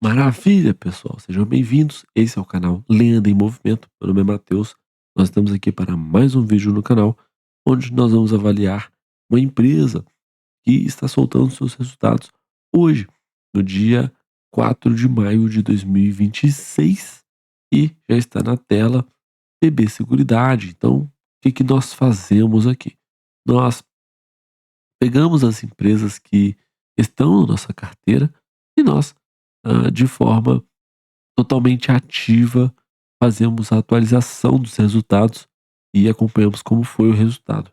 Maravilha, pessoal! Sejam bem-vindos. Esse é o canal Lenda em Movimento. Meu nome é Matheus. Nós estamos aqui para mais um vídeo no canal, onde nós vamos avaliar uma empresa que está soltando seus resultados hoje, no dia 4 de maio de 2026, e já está na tela BB Seguridade. Então, o que que nós fazemos aqui? Nós pegamos as empresas que estão na nossa carteira e nós, de forma totalmente ativa, fazemos a atualização dos resultados e acompanhamos como foi o resultado.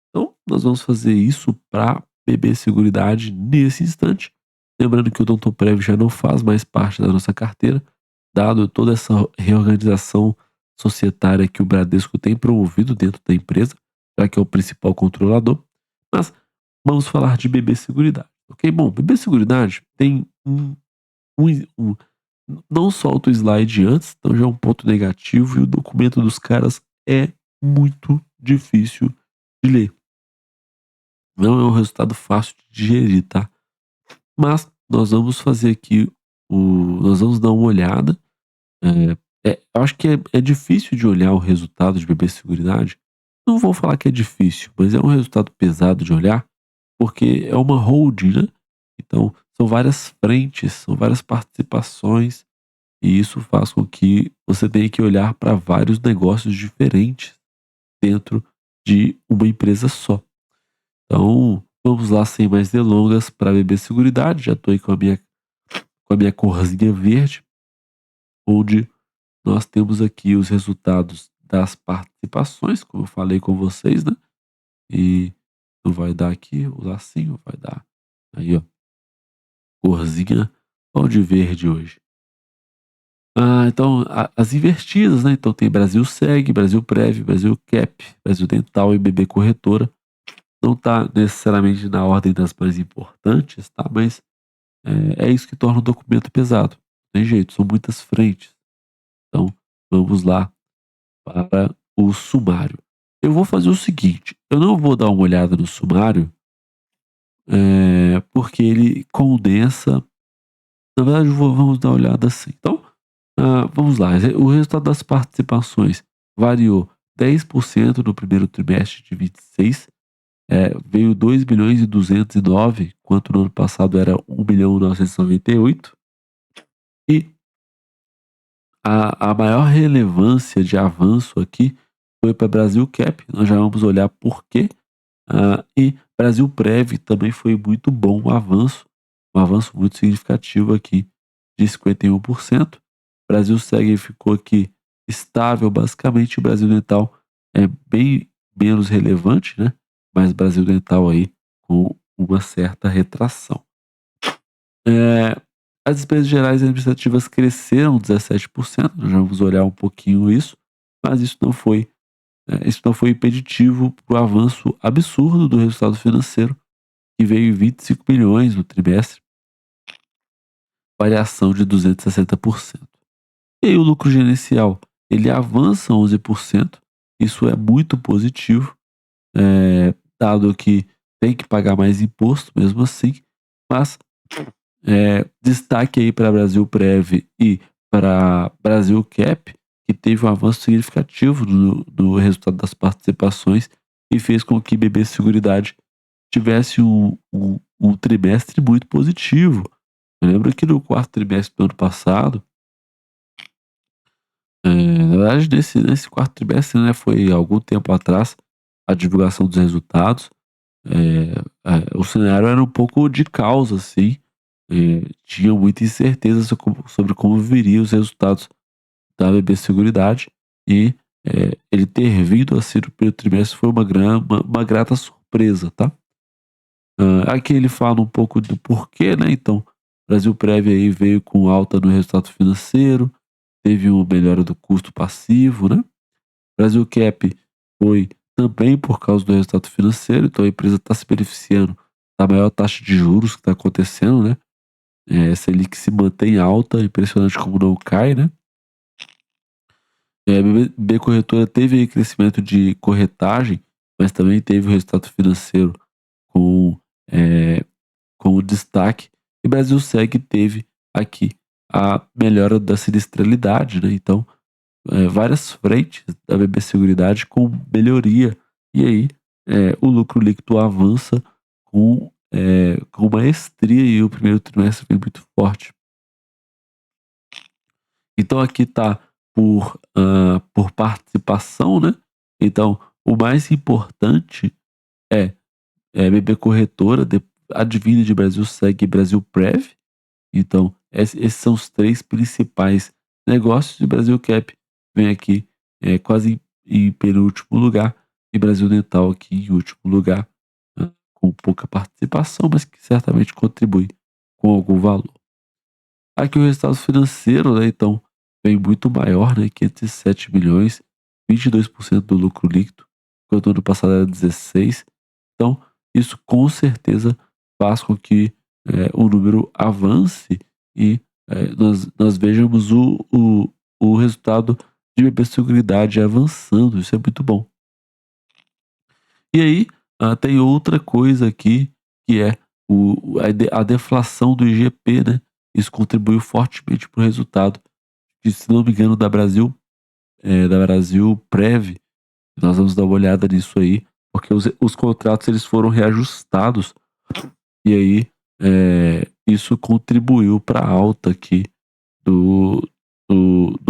Então, nós vamos fazer isso para BB Seguridade nesse instante. Lembrando que o Odontoprev já não faz mais parte da nossa carteira, dado toda essa reorganização societária que o Bradesco tem promovido dentro da empresa, já que é o principal controlador. Mas vamos falar de BB Seguridade, ok? Bom, BB Seguridade tem um, um não solta o slide antes, então já é um ponto negativo, e o documento dos caras é muito difícil de ler. Não é um resultado fácil de digerir, tá? Mas nós vamos fazer aqui nós vamos dar uma olhada. Eu acho que é difícil de olhar o resultado de BB Seguridade. Não vou falar que é difícil, mas é um resultado pesado de olhar, porque é uma holding, né? Então, são várias frentes, são várias participações, e isso faz com que você tenha que olhar para vários negócios diferentes dentro de uma empresa só. Então, vamos lá sem mais delongas para BB Seguridade. Já estou aí com a minha corzinha verde, onde nós temos aqui os resultados das participações, como eu falei com vocês, né? E não vai dar aqui o lacinho, vai dar aí, ó, corzinha, ó, de verde hoje. Então, as invertidas, né? Então tem Brasil Seg, Brasil Prev, Brasil Cap, Brasil Dental e BB Corretora. Não está necessariamente na ordem das mais importantes, tá? Mas é isso que torna o documento pesado. Não tem jeito, são muitas frentes. Então, vamos lá para o sumário. Eu vou fazer o seguinte: eu não vou dar uma olhada no sumário, porque ele condensa. Na verdade, vamos dar uma olhada assim. Então, vamos lá. O resultado das participações variou 10% no primeiro trimestre de 26. Veio 2.209.000, enquanto no ano passado era 1.998.000. E a maior relevância de avanço aqui foi para Brasil Cap. Nós já vamos olhar por quê. E Brasil Prev também foi muito bom o avanço, um avanço muito significativo aqui, de 51%. Brasil Seg ficou aqui estável, basicamente. O Brasil Dental é bem menos relevante, né? Mas Brasil Dental aí com uma certa retração. As despesas gerais e administrativas cresceram 17%. Nós já vamos olhar um pouquinho isso, mas isso não foi impeditivo para o avanço absurdo do resultado financeiro, que veio em 25 milhões no trimestre, variação de 260%. E aí o lucro gerencial, ele avança 11%. Isso é muito positivo, dado que tem que pagar mais imposto mesmo assim, mas destaque aí para Brasil Prev e para Brasil Cap, que teve um avanço significativo do resultado das participações e fez com que BB Seguridade tivesse um trimestre muito positivo. Eu lembro que no quarto trimestre do ano passado, na verdade nesse quarto trimestre, né, foi algum tempo atrás, a divulgação dos resultados, o cenário era um pouco de caos, assim. Tinha muita incerteza sobre como viriam os resultados da BB Seguridade, e ele ter vindo assim no primeiro trimestre foi uma grata surpresa, tá? Aqui ele fala um pouco do porquê, né? Então, Brasil Prev aí veio com alta no resultado financeiro, teve uma melhora do custo passivo, né? Brasil Cap foi também por causa do resultado financeiro, então a empresa está se beneficiando da maior taxa de juros que está acontecendo, né? Selic se mantém alta, impressionante como não cai, né? BB Corretora teve aí crescimento de corretagem, mas também teve o resultado financeiro com, com o destaque. E Brasil Seg teve aqui a melhora da sinistralidade, né? Então, várias frentes da BB Seguridade com melhoria. E aí, o lucro líquido avança com maestria e o primeiro trimestre foi muito forte. Então aqui está por participação, né? Então, o mais importante é, BB Corretora, Advine de Brasil Seg e Brasil Prev. Então, esses são os três principais negócios de Brasil Cap. Vem aqui quase em penúltimo lugar, e Brasil Dental aqui em último lugar, né, com pouca participação, mas que certamente contribui com algum valor. Aqui o resultado financeiro, né, então, vem muito maior, né, 507 milhões, 22% do lucro líquido, enquanto o ano passado era 16%. Então, isso com certeza faz com que o número avance e nós vejamos o resultado de biosseguridade avançando. Isso é muito bom. E aí, tem outra coisa aqui, que é a deflação do IGP, né? Isso contribuiu fortemente para o resultado, que, se não me engano, da Brasil Prev. Nós vamos dar uma olhada nisso aí, porque os contratos eles foram reajustados, e aí isso contribuiu para a alta aqui do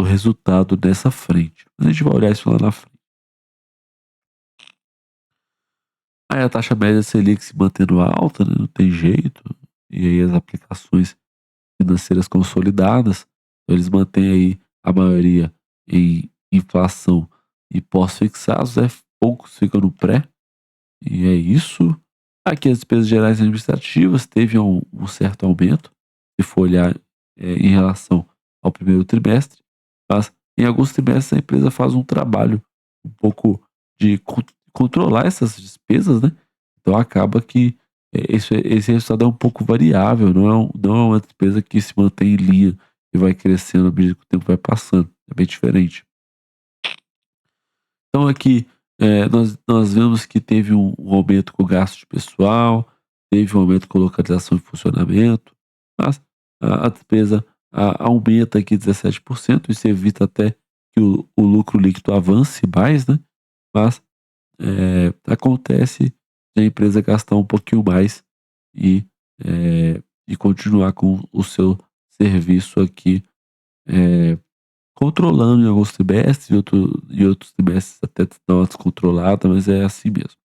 resultado dessa frente. Mas a gente vai olhar isso lá na frente. Aí a taxa média Selic se mantendo alta, né? Não tem jeito. E aí as aplicações financeiras consolidadas, eles mantêm aí a maioria em inflação e pós-fixados, poucos ficam no pré. E é isso. Aqui as despesas gerais administrativas teve um certo aumento, se for olhar em relação ao primeiro trimestre, mas em alguns trimestres a empresa faz um trabalho um pouco de controlar essas despesas, né? Então acaba que esse resultado é um pouco variável, não é uma despesa que se mantém em linha e vai crescendo à medida que o tempo vai passando. É bem diferente. Então aqui nós vemos que teve um aumento com o gasto de pessoal, teve um aumento com localização e funcionamento, mas a despesa aumenta aqui 17%, isso evita até que o lucro líquido avance mais, né? Mas acontece de a empresa gastar um pouquinho mais e, e continuar com o seu serviço aqui, controlando em alguns trimestres, em outros trimestres até dar uma descontrolada, mas é assim mesmo.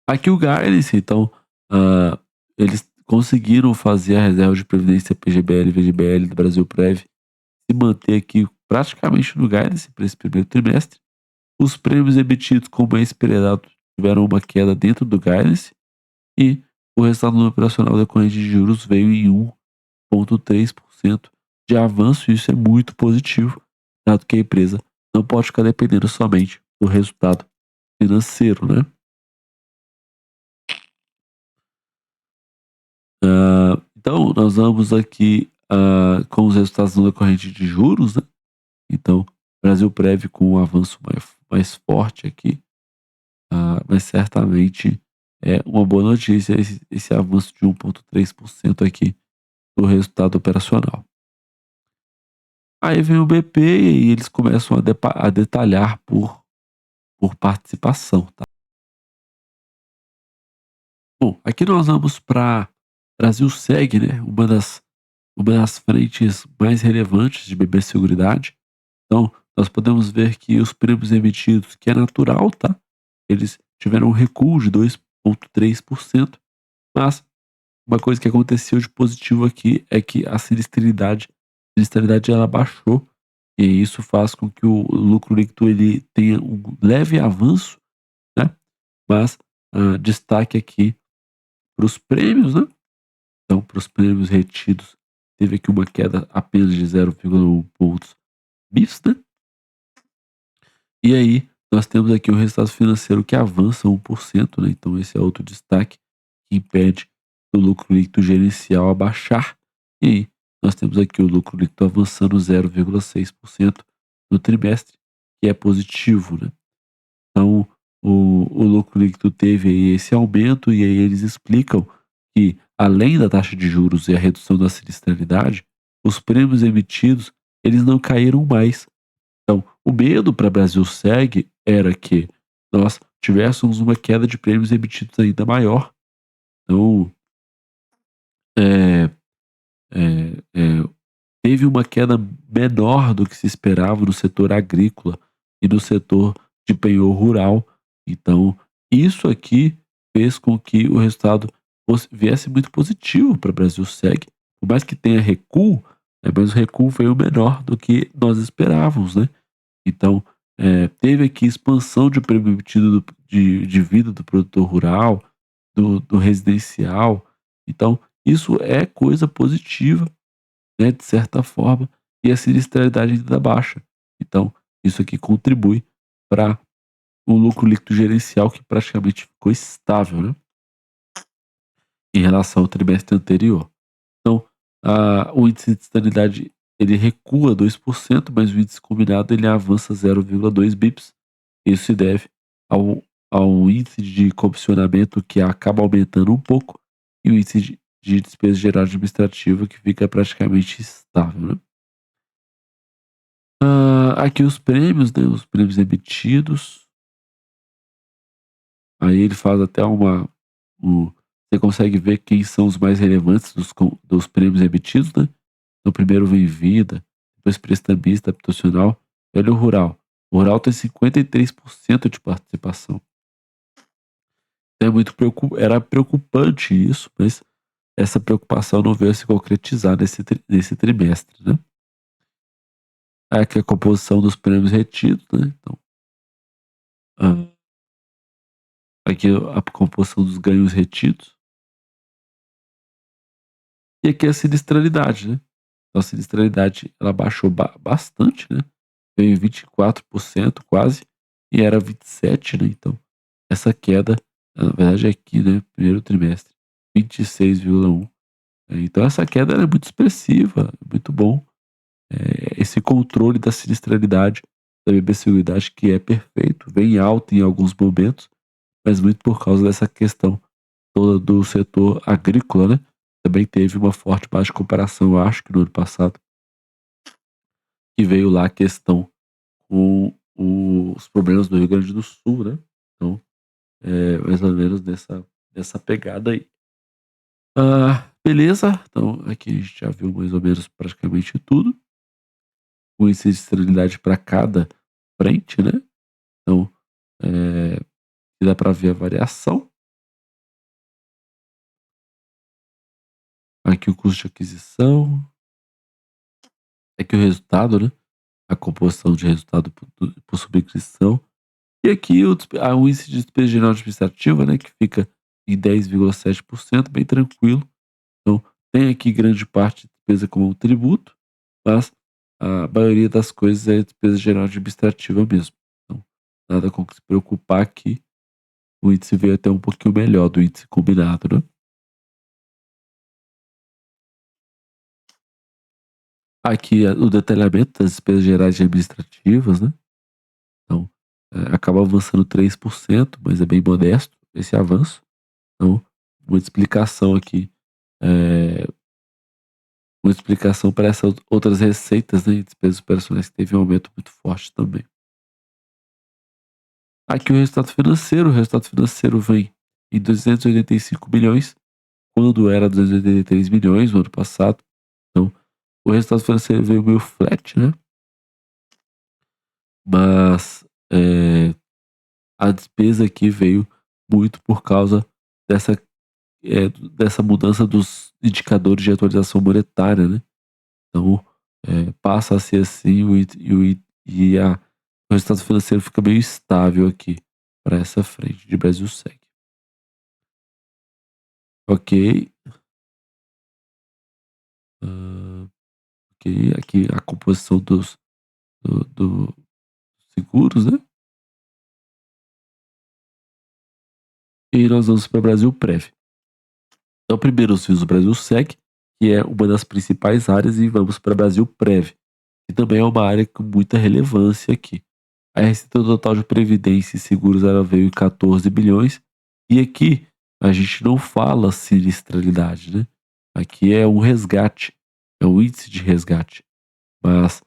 Aqui o guidance, então, eles conseguiram fazer a reserva de previdência PGBL e VGBL do Brasil Prev se manter aqui praticamente no guidance para esse primeiro trimestre. Os prêmios emitidos, como é esperado, tiveram uma queda dentro do guidance e o resultado no operacional decorrente de juros veio em 1,3% de avanço, e isso é muito positivo, dado que a empresa não pode ficar dependendo somente do resultado financeiro, né? Então, nós vamos aqui com os resultados no decorrente de juros, né? Então, Brasil Prev com um avanço mais forte aqui, mas certamente é uma boa notícia esse avanço de 1,3% aqui do resultado operacional. Aí vem o BP e eles começam a detalhar por participação, tá? Bom, aqui nós vamos para Brasil Seg, né? Uma das frentes mais relevantes de BB Seguridade. Então, nós podemos ver que os prêmios emitidos, que é natural, tá? Eles tiveram um recuo de 2,3%, mas uma coisa que aconteceu de positivo aqui é que a sinistralidade ela baixou, e isso faz com que o lucro líquido ele tenha um leve avanço, né? Mas destaque aqui para os prêmios, né? Então, para os prêmios retidos, teve aqui uma queda apenas de 0,1 pontos bps, né? E aí, nós temos aqui o resultado financeiro que avança 1%, né? Então, esse é outro destaque que impede o lucro líquido gerencial abaixar. E aí, nós temos aqui o lucro líquido avançando 0,6% no trimestre, que é positivo, né? Então, o lucro líquido teve aí esse aumento, e aí eles explicam que além da taxa de juros e a redução da sinistralidade, os prêmios emitidos, eles não caíram mais. Então, o medo para Brasil Seg era que nós tivéssemos uma queda de prêmios emitidos ainda maior. Então, é, teve uma queda menor do que se esperava no setor agrícola e no setor de penhor rural. Então, isso aqui fez com que o resultado viesse muito positivo para Brasil Seg. Por mais que tenha recuo, mas o recuo veio menor do que nós esperávamos, né? Então, teve aqui expansão de prêmio emitido de vida do produtor rural, do residencial. Então, isso é coisa positiva, né, de certa forma, e a sinistralidade ainda baixa. Então, isso aqui contribui para o lucro líquido gerencial que praticamente ficou estável, né, em relação ao trimestre anterior. Então, o índice de sinistralidade ele recua 2%, mas o índice combinado ele avança 0,2 bips. Isso se deve ao índice de comissionamento que acaba aumentando um pouco e o índice de despesa geral administrativa que fica praticamente estável, né? Aqui os prêmios, né? Os prêmios emitidos. Aí ele faz até você consegue ver quem são os mais relevantes dos prêmios emitidos, né? No primeiro vem Vida, depois Prestamista, Habitacional, olha o Rural. O Rural tem 53% de participação. Era preocupante isso, mas essa preocupação não veio a se concretizar nesse trimestre, né? Aqui a composição dos prêmios retidos, né? Então, aqui a composição dos ganhos retidos. E aqui a sinistralidade, né? Então a sinistralidade ela baixou bastante, né? Veio em 24% quase, e era 27%, né? Então, essa queda, na verdade, é aqui, né? Primeiro trimestre, 26,1%. Então, essa queda é muito expressiva, muito bom. Esse controle da sinistralidade da BB Seguridade que é perfeito, vem alto em alguns momentos, mas muito por causa dessa questão toda do setor agrícola, né? Também teve uma forte baixa de comparação, eu acho que no ano passado, que veio lá a questão com os problemas do Rio Grande do Sul, né? Então, mais ou menos nessa pegada aí. Beleza, então aqui a gente já viu mais ou menos praticamente tudo. O índice de esterilidade para cada frente, né? Então, dá para ver a variação. Aqui o custo de aquisição. Aqui o resultado, né? A composição de resultado por subscrição. E aqui o índice de despesa geral administrativa, né? Que fica em 10,7%, bem tranquilo. Então, tem aqui grande parte de despesa como um tributo, mas a maioria das coisas é despesa geral administrativa mesmo. Então, nada com que se preocupar aqui. O índice veio até um pouquinho melhor do índice combinado, né? Aqui o detalhamento das despesas gerais administrativas, né? Então, acaba avançando 3%, mas é bem modesto esse avanço. Então, muita explicação aqui. Uma explicação para essas outras receitas, né, e despesas operacionais que teve um aumento muito forte também. Aqui o resultado financeiro vem em 285 milhões, quando era 283 milhões no ano passado. Então, o resultado financeiro veio meio flat, né? Mas a despesa aqui veio muito por causa dessa mudança dos indicadores de atualização monetária, né? Então, passa a ser assim o resultado financeiro fica meio estável aqui para essa frente de Brasil Seg. Ok. Ok, aqui a composição dos seguros, né? E nós vamos para Brasil Prev. Então, primeiro os FIOs do Brasil Seg, que é uma das principais áreas, e vamos para Brasil Prev, que também é uma área com muita relevância aqui. A receita total de previdência e seguros ela veio em 14 bilhões, e aqui a gente não fala sinistralidade, né? Aqui é um resgate, é um índice de resgate. Mas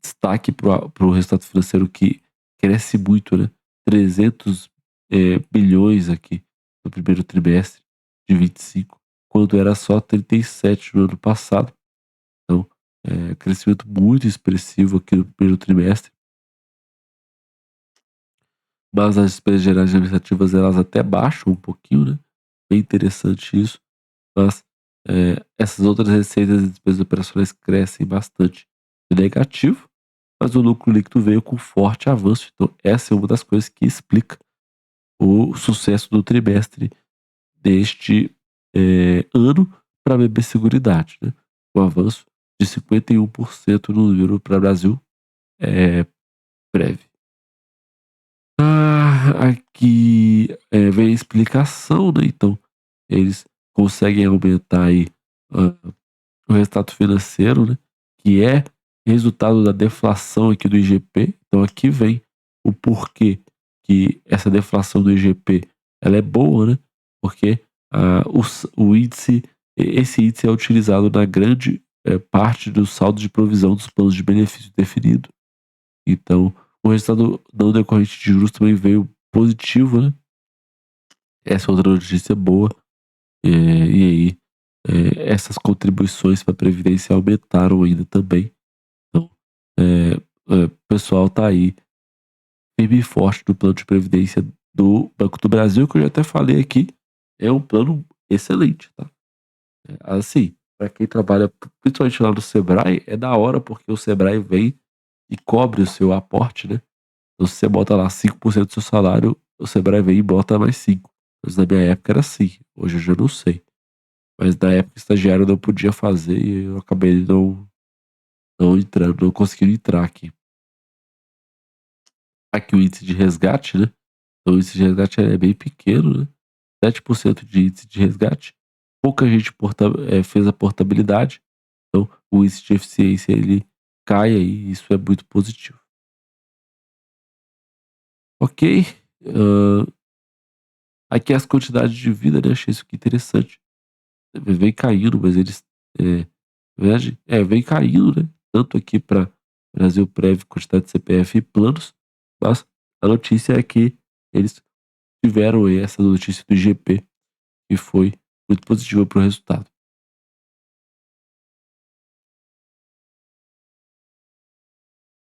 destaque para o resultado financeiro que cresce muito, né? 300 bilhões aqui no primeiro trimestre de 25, quando era só 37 no ano passado. Então, crescimento muito expressivo aqui no primeiro trimestre. Mas as despesas gerais administrativas elas até baixam um pouquinho, né? Bem interessante isso. Mas essas outras receitas e despesas operacionais crescem bastante de negativo, mas o lucro líquido veio com forte avanço. Então, essa é uma das coisas que explica o sucesso do trimestre deste ano para a BB Seguridade, né? Um avanço de 51% no número para o Brasil breve. Aqui vem a explicação, né? Então, eles conseguem aumentar aí ah, o resultado financeiro, né? Que é resultado da deflação aqui do IGP. Então, aqui vem o porquê que essa deflação do IGP ela é boa, né? Porque o índice, esse índice é utilizado na grande parte do saldo de provisão dos planos de benefício definido. Então, o resultado não decorrente de juros também veio positivo, né? Essa é outra notícia boa. E aí, essas contribuições para a Previdência aumentaram ainda também. Então, o pessoal tá aí firme e forte no plano de Previdência do Banco do Brasil, que eu já até falei aqui, é um plano excelente, tá? Assim, para quem trabalha principalmente lá no Sebrae, é da hora, porque o Sebrae vem e cobre o seu aporte, né? Então, se você bota lá 5% do seu salário, o Sebrae vem e bota mais 5%. Mas na minha época era assim, hoje eu já não sei. Mas na época o estagiário não podia fazer e eu acabei não entrando, não conseguindo entrar aqui. Aqui o índice de resgate, né? Então o índice de resgate é bem pequeno, né? 7% de índice de resgate. Pouca gente fez a portabilidade. Então o índice de eficiência ele cai aí, e isso é muito positivo. Ok. ah, Aqui as quantidades de vida, né? Achei isso aqui interessante. Vem caindo, mas eles. Na verdade, vem caindo, né? Tanto aqui para Brasil Prev, quantidade de CPF e planos, mas a notícia é que eles tiveram aí essa notícia do IGP, que foi muito positiva para o resultado.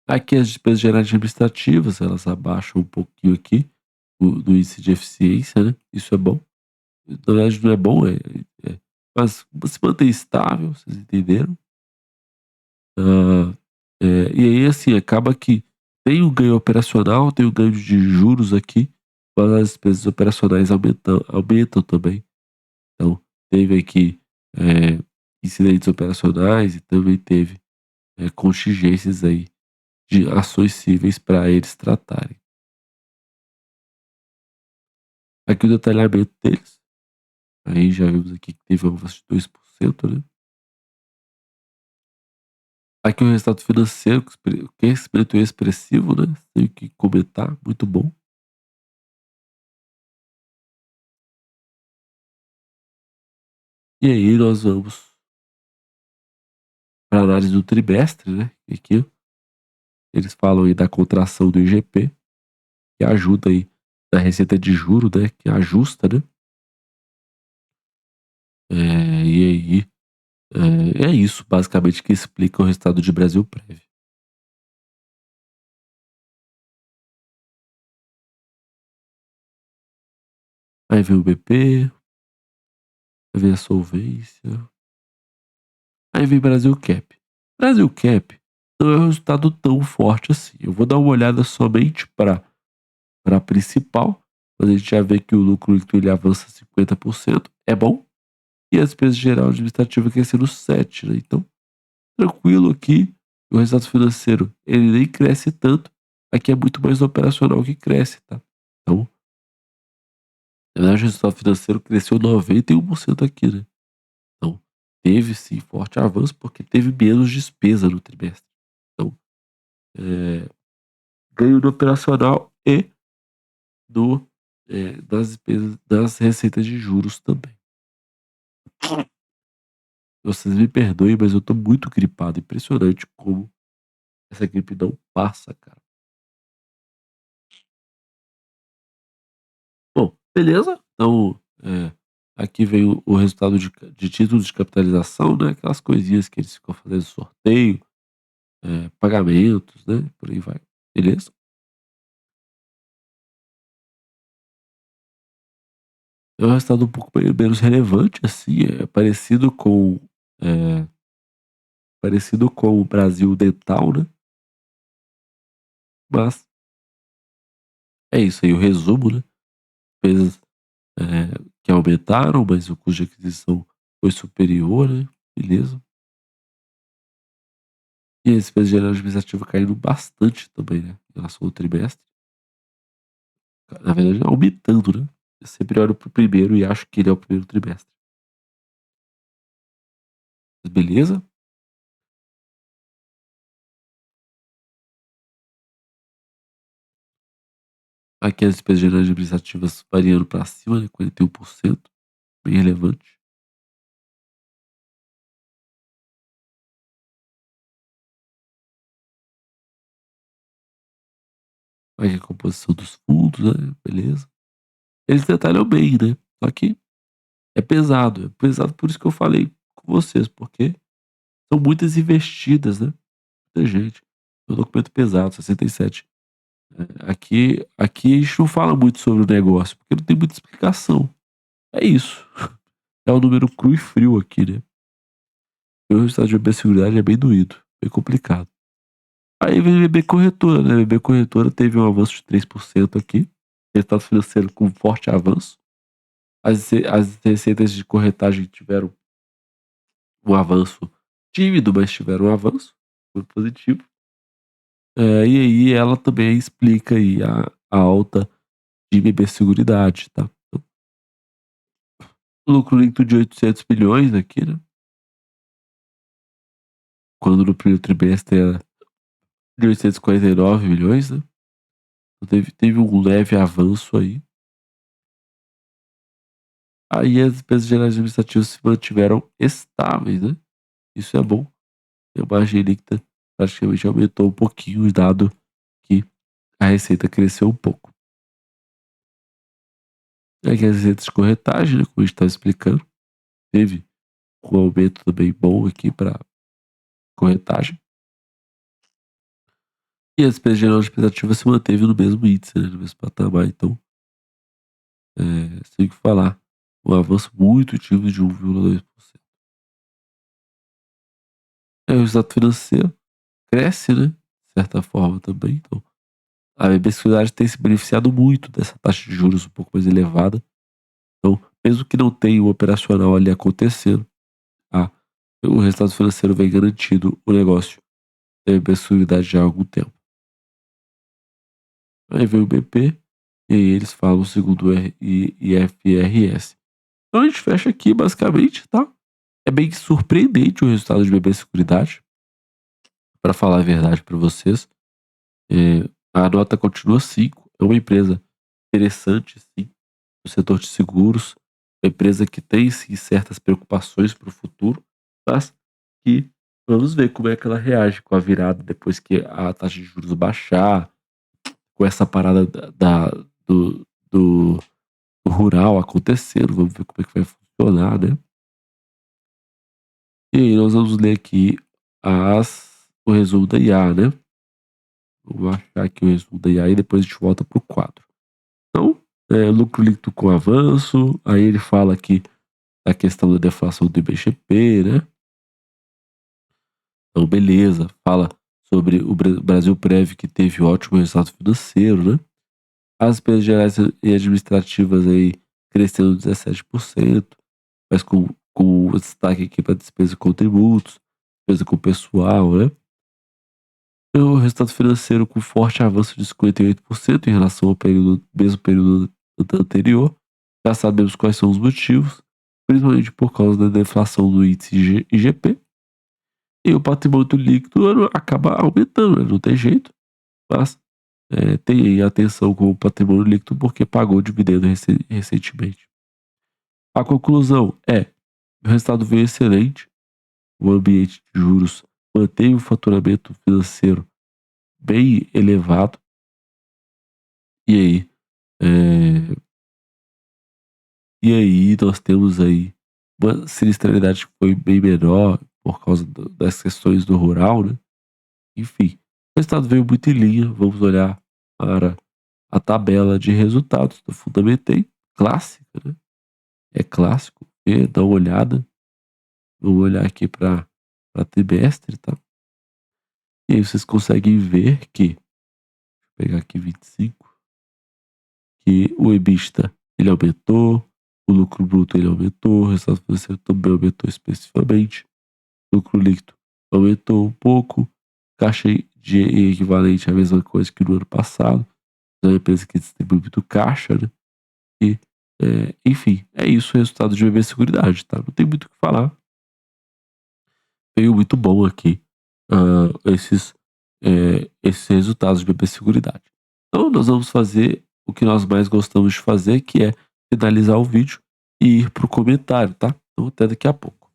Aqui as despesas gerais administrativas, elas abaixam um pouquinho aqui do índice de eficiência, né? Isso é bom. Na verdade, não é bom, mas se mantém estável, vocês entenderam? Ah, e aí, assim, acaba que tem o ganho operacional, tem o ganho de juros aqui, mas as despesas operacionais aumentam também. Então, teve aqui incidentes operacionais e também teve contingências aí de ações cíveis para eles tratarem. Aqui o detalhamento deles. Aí já vimos aqui que teve um avanço de 2%, né? Aqui o resultado financeiro, que é expressivo, né? Tenho que comentar, muito bom. E aí nós vamos para a análise do trimestre, né? E aqui eles falam aí da contração do IGP, que ajuda aí na receita de juro, né? Que ajusta, né? E aí é isso basicamente que explica o resultado de Brasil Prev. Aí vem o BP, aí vem a solvência, aí vem Brasil Cap. Brasil Cap não é um resultado tão forte assim. Eu vou dar uma olhada somente para a principal, mas a gente já vê que o lucro líquido ele avança 50%, é bom. E a despesa geral administrativa crescendo 7%, né? Então, tranquilo aqui. O resultado financeiro, ele nem cresce tanto. Aqui é muito mais operacional que cresce, tá? Então, na verdade, o resultado financeiro cresceu 91% aqui, né? Então, teve sim forte avanço porque teve menos despesa no trimestre. Então, ganho no operacional e no das despesas das receitas de juros também. Vocês me perdoem, mas eu tô muito gripado, impressionante como essa gripe não passa, cara. Bom, beleza, então, aqui vem o resultado de títulos de capitalização, né, aquelas coisinhas que eles ficam fazendo sorteio, pagamentos, né, por aí vai, beleza? É um resultado um pouco menos relevante, assim, eh, parecido com o Brasil Dental, né, mas é isso aí, o resumo, né, despesas, que aumentaram, mas o custo de aquisição foi superior, né, beleza. E a despesa geral administrativa caindo bastante também, né, em relação ao trimestre. Na verdade, aumentando, né. Eu sempre olho para o primeiro e acho que ele é o primeiro trimestre. Mas beleza. Aqui as despesas gerais administrativas variando para cima, né, 41%, bem relevante. Aqui a composição dos fundos, né, beleza. Eles detalham bem, né, só que é pesado por isso que eu falei com vocês, porque são muitas investidas, né, muita gente. É um documento pesado, 67. Aqui a gente não fala muito sobre o negócio, porque não tem muita explicação. É isso. É um número cru e frio aqui, né. E o resultado de biosseguridade é bem doído, bem complicado. Aí vem BB Corretora, né, BB Corretora teve um avanço de 3% aqui, resultado financeiro com forte avanço. As receitas de corretagem tiveram um avanço tímido, mas tiveram um avanço, foi positivo. E aí ela também explica aí a alta de BB Seguridade, tá. Então, lucro líquido de 800 milhões aqui, né, quando no primeiro trimestre era de 849 milhões, né. Então teve um leve avanço aí. Aí as despesas gerais administrativas se mantiveram estáveis, né, isso é bom. E a margem líquida praticamente aumentou um pouquinho, dado que a receita cresceu um pouco. Aqui as receitas de corretagem, né, como a gente estava explicando, teve um aumento também bom aqui para corretagem. E a despesa geral administrativa se manteve no mesmo índice, né, no mesmo patamar, então, sem o que falar, um avanço muito tímido de 1,2%. O resultado financeiro cresce, né, de certa forma também, então a mensalidade tem se beneficiado muito dessa taxa de juros um pouco mais elevada. Então, mesmo que não tenha o operacional ali acontecendo, ah, o resultado financeiro vem garantindo o negócio tem mensalidade já há algum tempo. Aí vem o BP, e aí eles falam segundo o IFRS. Então a gente fecha aqui basicamente, tá? É bem surpreendente o resultado de BB Seguridade, para falar a verdade para vocês. A nota continua 5, é uma empresa interessante, sim, no setor de seguros, uma empresa que tem sim certas preocupações para o futuro, mas que vamos ver como é que ela reage com a virada depois que a taxa de juros baixar, com essa parada do, do, do rural acontecendo, vamos ver como é que vai funcionar, né? E aí nós vamos ler aqui o resumo da IA, né? Vou achar aqui o resumo da IA e depois a gente volta pro quadro. Então, lucro líquido com avanço, aí ele fala aqui da questão da deflação do IBGP, né? Então, beleza, fala sobre o Brasil Prev que teve ótimo resultado financeiro, né? As despesas gerais e administrativas aí crescendo 17%, mas com destaque aqui para despesa com tributos, despesa com pessoal, né? E o resultado financeiro com forte avanço de 58% em relação ao mesmo período anterior. Já sabemos quais são os motivos, principalmente por causa da deflação do índice IGP. E o patrimônio líquido acaba aumentando, né? Não tem jeito. Mas tem aí atenção com o patrimônio líquido porque pagou dividendo recentemente. A conclusão é: o resultado veio excelente, o ambiente de juros mantém o faturamento financeiro bem elevado, e aí, eh, nós temos aí uma sinistralidade que foi bem menor por causa das questões do rural, né? Enfim, o resultado veio muito em linha. Vamos olhar para a tabela de resultados do Fundamentei, clássica, né? É clássico, dá uma olhada. Vamos olhar aqui para trimestre, tá? E aí vocês conseguem ver que, vou pegar aqui 25, que o EBITDA ele aumentou, o lucro bruto ele aumentou, o resultado financeiro também aumentou expressivamente, o lucro líquido aumentou um pouco, caixa de equivalente à mesma coisa que no ano passado, é uma empresa que distribui muito caixa, né? E, enfim, é isso o resultado de BB Seguridade, tá? Não tem muito o que falar. Veio muito bom aqui esses resultados de BB Seguridade. Então, nós vamos fazer o que nós mais gostamos de fazer, que é finalizar o vídeo e ir para o comentário, tá? Então, até daqui a pouco.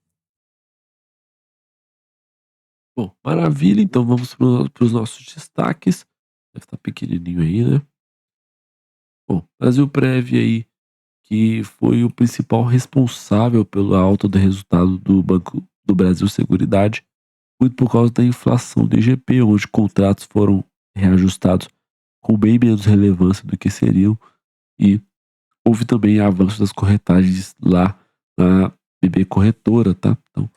Bom, maravilha. Então, vamos para os nossos destaques. Deve estar pequenininho aí, né? Bom, Brasilprev aí, que foi o principal responsável pela alta do resultado do Banco do Brasil Seguridade, muito por causa da inflação do IGP, onde contratos foram reajustados com bem menos relevância do que seriam, e houve também avanço das corretagens lá na BB Corretora, tá? Então,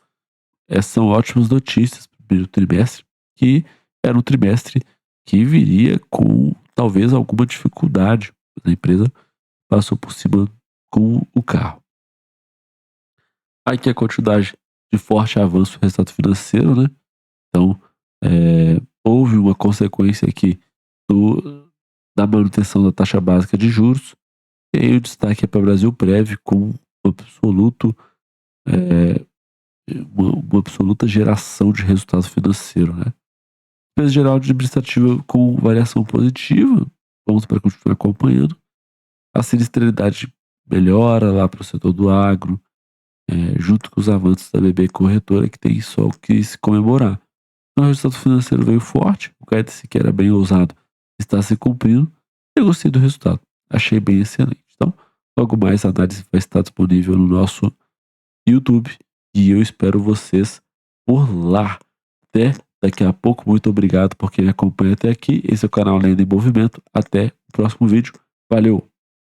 essas são ótimas notícias para o primeiro trimestre, que era um trimestre que viria com talvez alguma dificuldade. A empresa passou por cima com o carro. Aqui a quantidade de forte avanço no resultado financeiro, né? Então, houve uma consequência aqui da manutenção da taxa básica de juros. E aí o destaque é para o Brasilprev com uma absoluta geração de resultado financeiro, né? Despesa geral administrativa com variação positiva, vamos para continuar acompanhando. A sinistralidade melhora lá para o setor do agro, junto com os avanços da BB Corretora, que tem só o que se comemorar. Então, o resultado financeiro veio forte, o guidance que era bem ousado está se cumprindo. Eu gostei do resultado, achei bem excelente. Então, logo mais a análise vai estar disponível no nosso YouTube e eu espero vocês por lá. Até daqui a pouco. Muito obrigado por quem me acompanha até aqui. Esse é o canal Lenda em Movimento. Até o próximo vídeo. Valeu!